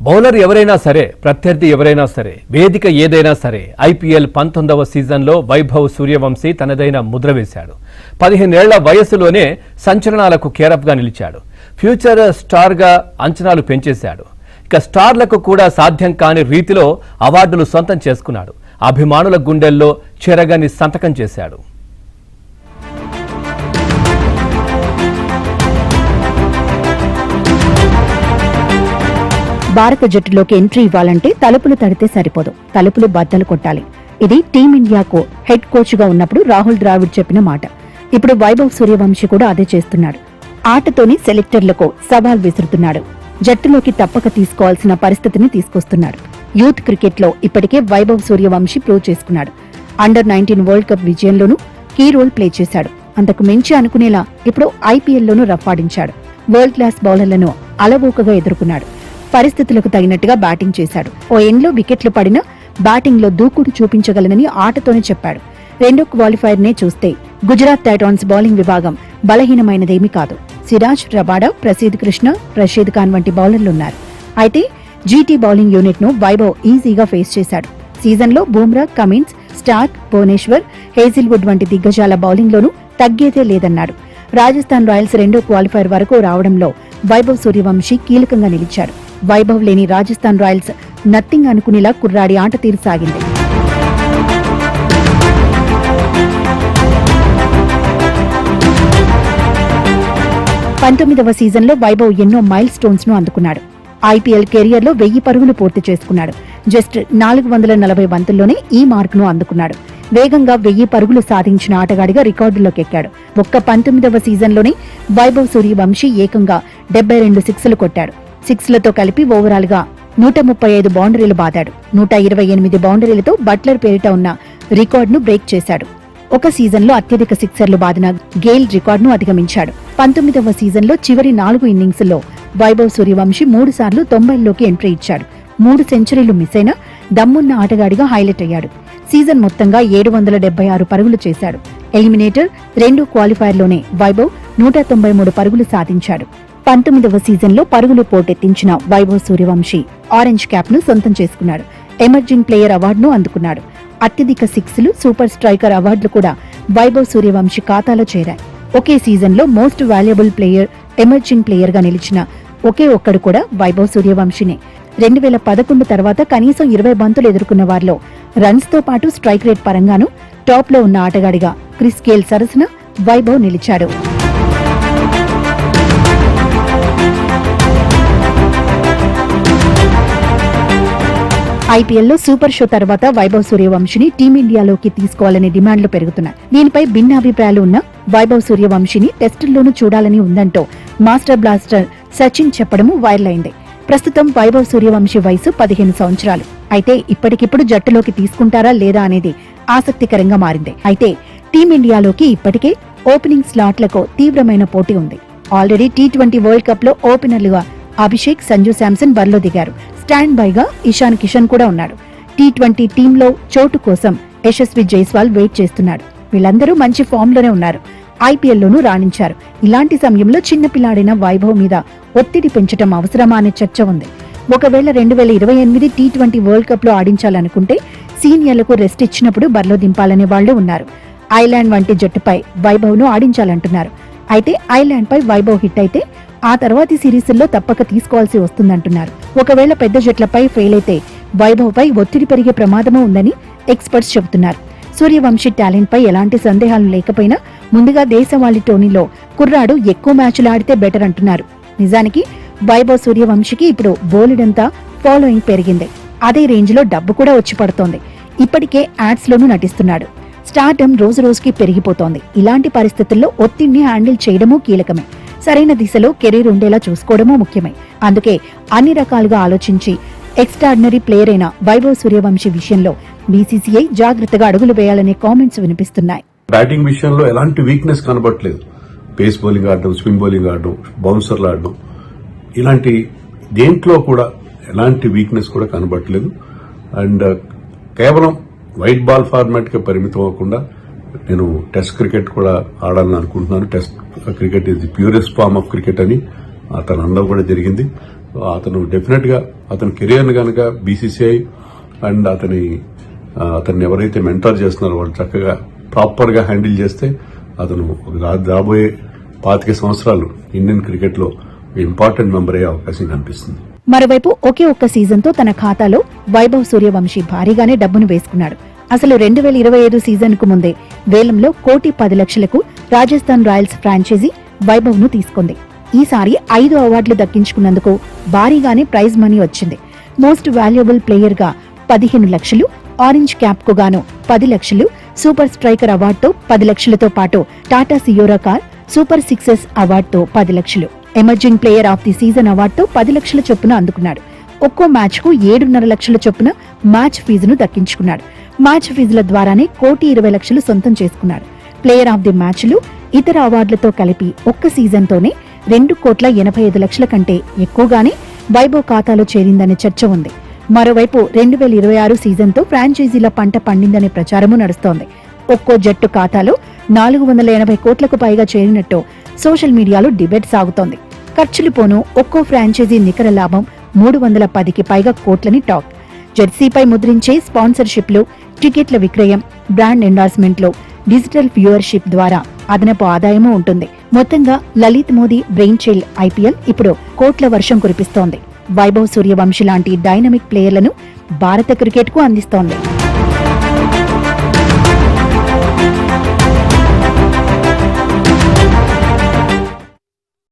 Bowler ఎవరైనా సరే, ప్రత్యర్థి ఎవరైనా సరే, వేదిక ఏదైనా సరే, ఐపీఎల్ 19వ సీజన్లో వైభవ్ సూర్యవంశీ తనదైన ముద్ర వేశాడు. 15 ఏళ్ల వయస్సులోనే సంచలనాలకు కేరఫ్గా నిలిచాడు. ఫ్యూచర్ స్టార్గా అంచనాలు పెంచేశాడు. ఇక స్టార్లకు కూడా సాధ్యం కాని రీతిలో అవార్డులు సొంతం చేసుకున్నాడు. అభిమానుల గుండెల్లో చెరగని సంతకం చేశాడు. భారత జట్టులోకి ఎంట్రీ ఇవ్వాలంటే తలుపులు తడితే సరిపోదు, తలుపులు బద్దలు కొట్టాలి. ఇది టీమిండియాకు హెడ్ కోచ్ గా ఉన్నప్పుడు రాహుల్ ద్రావిడ్ చెప్పిన మాట. ఇప్పుడు వైభవ్ సూర్యవంశీ కూడా అదే చేస్తున్నాడు. ఆటతోనే సెలెక్టర్లకు సవాల్ విసురుతున్నాడు. జట్టులోకి తప్పక తీసుకోవాల్సిన పరిస్థితిని తీసుకొస్తున్నాడు. యూత్ క్రికెట్ లో ఇప్పటికే వైభవ్ సూర్యవంశీ ప్రూవ్ చేసుకున్నాడు. అండర్-19 వరల్డ్ కప్ విజయంలోనూ కీ రోల్ ప్లే చేశాడు. అంతకు మించి అనుకునేలా ఇప్పుడు ఐపీఎల్లోనూ రఫాడించాడు. వరల్డ్ క్లాస్ బౌలర్లను అలవోకగా ఎదుర్కొన్నాడు. పరిస్థితులకు తగినట్టుగా బ్యాటింగ్ చేశాడు. ఓ ఎండ్లో వికెట్లు పడినా బ్యాటింగ్ లో దూకుడు చూపించగలనని ఆటతోనే చెప్పాడు. రెండో క్వాలిఫైర్ నే చూస్తే గుజరాత్ టైటాన్స్ బౌలింగ్ విభాగం బలహీనమైనదేమీ కాదు. సిరాజ్, రబాడా, ప్రసీద్ కృష్ణ, రషీద్ ఖాన్ వంటి బౌలర్లున్నారు. అయితే జీటీ బౌలింగ్ యూనిట్ ను వైభవ్ ఈజీగా ఫేస్ చేశాడు. సీజన్లో Bumrah, Cummins, Starc, Bhuvneshwar, Hazlewood వంటి దిగ్గజాల బౌలింగ్ లోనూ తగ్గేదే లేదన్నాడు. రాజస్థాన్ రాయల్స్ రెండో క్వాలిఫైర్ వరకు రావడంలో వైభవ్ సూర్యవంశీ కీలకంగా నిలిచాడు. వైభవ్ లేని రాజస్థాన్ రాయల్స్ నథింగ్ అనుకునేలా కుర్రాడి ఆట తీరు సాగింది. పంతొమ్మిదవ సీజన్లో వైభవ్ ఎన్నో మైల్ స్టోన్స్ ను అందుకున్నాడు. ఐపీఎల్ కెరియర్ లో 1000 పరుగులు పూర్తి చేసుకున్నాడు. జస్ట్ 440 బంతుల్లోనే ఈ మార్క్ ను అందుకున్నాడు. వేగంగా 1000 పరుగులు సాధించిన ఆటగాడిగా రికార్డుల్లోకి ఎక్కాడు. ఒక్క 19వ సీజన్లోనే వైభవ్ సూర్యవంశీ ఏకంగా 72 సిక్స్లు కొట్టాడు. సిక్స్లతో కలిపి ఓవరాల్ గా 135 బౌండరీలు బాదాడు. 128 బౌండరీలతో బట్లర్ పేరిట ఉన్న రికార్డును బ్రేక్ చేశాడు. ఒక సీజన్లో అత్యధిక సిక్సర్లు బాదిన గేల్ రికార్డును అధిగమించాడు. 19వ సీజన్లో చివరి 4 ఇన్నింగ్స్లో వైభవ్ సూర్యవంశీ 3 సార్లు 90లోకి ఎంట్రీ ఇచ్చాడు. 3 సెంచరీలు మిస్ అయినా దమ్మున్న ఆటగాడిగా హైలైట్ అయ్యాడు. సీజన్ మొత్తంగా 776 పరుగులు చేశాడు. ఎలిమినేటర్ రెండో క్వాలిఫైర్లోనే వైభవ్ 193 పరుగులు సాధించాడు. 19వ సీజన్లో పరుగులు పోటెత్తించిన వైభవ్ సూర్యవంశీ ఆరెంజ్ క్యాప్ ను సొంతం చేసుకున్నాడు. ఎమర్జింగ్ ప్లేయర్ అవార్డును అందుకున్నాడు. అత్యధిక సిక్స్లు, సూపర్ స్ట్రైకర్ అవార్డులు కూడా వైభవ్ సూర్యవంశీ ఖాతాలో చేరాయి. ఒకే సీజన్లో most valuable player, emerging player గా నిలిచిన ఒకే ఒక్కడు కూడా వైభవ్ సూర్యవంశీనే. 2011 తర్వాత కనీసం 20 బంతులు ఎదుర్కొన్న వారిలో రన్స్ తో పాటు స్ట్రైక్ రేట్ పరంగానూ టాప్ లో ఉన్న ఆటగాడిగా క్రిస్ గేల్ సరసన వైభవ్ నిలిచాడు. ఐపీఎల్లో సూపర్ షో తర్వాత వైభవ్ సూర్యవంశీని టీమిండియాలోకి తీసుకోవాలనే డిమాండ్లు పెరుగుతున్నాయి. దీనిపై భిన్నాభిప్రాయాలు ఉన్న వైభవ్ సూర్యవంశీని టెస్టుల్లోనూ చూడాలని ఉందంటూ మాస్టర్ బ్లాస్టర్ సచిన్ చెప్పడము వైరల్ అయింది. ప్రస్తుతం వైభవ్ సూర్యవంశీ వయసు 15 సంవత్సరాలు. అయితే ఇప్పటికిప్పుడు జట్టులోకి తీసుకుంటారా లేదా అనేది ఆసక్తికరంగా మారింది. అయితే టీమిండియాలోకి ఇప్పటికే ఓపెనింగ్ స్లాట్లకు తీవ్రమైన పోటీ ఉంది. ఆల్రెడీ T20 వరల్డ్ కప్ లో ఓపెనర్లుగా అభిషేక్, సంజు శాంసన్ బరిలో దిగారు. స్టాండ్ బైగా ఇషాన్ కిషన్ కూడా ఉన్నాడు. T20 టీంలో చోటు కోసం యశస్వి జైస్వాల్ వెయిట్ చేస్తున్నాడు. వీళ్ళందరూ మంచి ఫామ్ లోనే ఉన్నారు. ఐపీఎల్లోనూ రాణించారు. ఇలాంటి సమయంలో చిన్నపిల్లాడైన వైభవ్ మీద ఒత్తిడి పెంచడం అవసరమా అనే చర్చ ఉంది. ఒకవేళ 2028 T20 వరల్డ్ కప్ లో ఆడించాలనుకుంటే సీనియర్లకు రెస్ట్ ఇచ్చినప్పుడు బరిలో దింపాలనే వాళ్లు ఉన్నారు. ఐర్లాండ్ వంటి జట్టుపై వైభవ్ ను ఆడించాలంటున్నారు. అయితే ఐర్లాండ్ పై వైభవ్ హిట్ అయితే ఆ తర్వాతి సిరీస్ల్లో తప్పక తీసుకోవాల్సి వస్తుందంటున్నారు. ఒకవేళ పెద్ద జట్లపై ఫెయిల్ అయితే వైభవ్ పై ఒత్తిడి పెరిగే ప్రమాదమూ ఉందని ఎక్స్పర్ట్స్ చెబుతున్నారు. సూర్యవంశీ టాలెంట్ పై ఎలాంటి సందేహాలు లేకపోయినా ముందుగా దేశవాళీ టోర్నీలో కుర్రాడు ఎక్కువ మ్యాచ్లు ఆడితే బెటర్ అంటున్నారు. నిజానికి వైభవ్ సూర్యవంశీకి ఇప్పుడు బోలెడంతా ఫాలోయింగ్ పెరిగింది. అదే రేంజ్ లో డబ్బు కూడా వచ్చి పడుతోంది. ఇప్పటికే యాడ్స్ లోనూ నటిస్తున్నాడు. స్టార్డమ్ రోజు రోజుకి పెరిగిపోతోంది. ఇలాంటి పరిస్థితుల్లో ఒత్తిడిని హ్యాండిల్ చేయడమూ కీలకమే. సరైన దిశలో కెరీర్ ఉండేలా చూసుకోవడమూ ముఖ్యమే. అందుకే అన్ని రకాలుగా ఆలోచించి ఎక్స్ట్రాడినరీ ప్లేయర్ అయిన వైభవ్ సూర్యవంశీ విషయంలో బీసీసీఐ జాగ్రత్తగా అడుగులు వేయాలనే కామెంట్స్ వినిపిస్తున్నాయి. బ్యాటింగ్ విషయంలో ఎలాంటి వీక్నెస్ కనబడట్లేదు. పేస్ బౌలింగ్ ఆడడం, స్పిన్ బౌలింగ్ ఆడడం, బౌన్సర్లు ఆడడం, ఇలాంటి దేంట్లో కూడా ఎలాంటి వీక్నెస్ కూడా కనబడట్లేదు. అండ్ కేవలం వైట్ బాల్ ఫార్మాట్ కి పరిమితం అవ్వకుండా నేను టెస్ట్ క్రికెట్ కూడా ఆడాలని అనుకుంటున్నాను. Test cricket is the purest form of cricket అని తన అనడం కూడా జరిగింది. అతను డెఫినెట్ గా అతని కెరియర్ కనుక బీసీసీఐ అండ్ అతన్ని ఎవరైతే మెంటర్ చేస్తున్నారో వాళ్ళు చక్కగా ప్రాపర్ గా హ్యాండిల్ చేస్తే అతను రాబోయే 25 సంవత్సరాలు ఇండియన్ క్రికెట్ లో ఇంపార్టెంట్ మెంబర్ అయ్యే అవకాశం కనిపిస్తుంది. మరోవైపు ఒకే ఒక్క సీజన్తో తన ఖాతాలో వైభవ్ సూర్యవంశీ భారీగానే డబ్బును వేసుకున్నాడు. అసలు 2025 సీజన్ కు ముందే వేలంలో 1,10,00,000కు రాజస్థాన్ రాయల్స్ ఫ్రాంచైజీ వైభవ్ ను తీసుకుంది. ఈసారి 5 అవార్డులు దక్కించుకున్నందుకు భారీగానే ప్రైజ్ మనీ వచ్చింది. మోస్ట్ వాల్యుబుల్ ప్లేయర్ గా 15 లక్షలు, ఆరెంజ్ క్యాప్ కు గాను 10 లక్షలు, సూపర్ స్ట్రైకర్ అవార్డుతో 10 లక్షలతో పాటు Tata Sierra car super sixes అవార్డుతో 10 లక్షలు, emerging player of the season అవార్డుతో 10 లక్షల చొప్పున అందుకున్నాడు. ఒక్కో మ్యాచ్ కు 7.5 లక్షల చొప్పున మ్యాచ్ ఫీజును దక్కించుకున్నాడు. మ్యాచ్ ఫీజుల ద్వారానే 1,20,00,000 సొంతం చేసుకున్నాడు. ప్లేయర్ ఆఫ్ ది మ్యాచ్లు, ఇతర అవార్డులతో కలిపి ఒక్క సీజన్తోనే 2,85,00,000 కంటే ఎక్కువగానే వైభవ్ ఖాతాలో చేరిందనే చర్చ ఉంది. మరోవైపు 2026 సీజన్తో ఫ్రాంచైజీల పంట పండిందనే ప్రచారమూ నడుస్తోంది. ఒక్కో జట్టు ఖాతాలో 480 కోట్లకు పైగా చేరినట్టు సోషల్ మీడియాలో డిబేట్ సాగుతోంది. ఖర్చులు పోను ఒక్కో ఫ్రాంచైజీ నికర లాభం 310కి పైగా కోట్లని టాక్. జెర్సీపై ముద్రించే స్పాన్సర్షిప్లు, టికెట్ల విక్రయం, బ్రాండ్ ఎండార్స్మెంట్లు, డిజిటల్ వ్యూవర్షిప్ ద్వారా అదనపు ఆదాయమూ ఉంటుంది. మొత్తంగా Lalit Modi brain child IPL ఇప్పుడు కోట్ల వర్షం కురిపిస్తోంది. వైభవ్ సూర్యవంశీ లాంటి డైనమిక్ ప్లేయర్లను భారత క్రికెట్ కు అందిస్తోంది.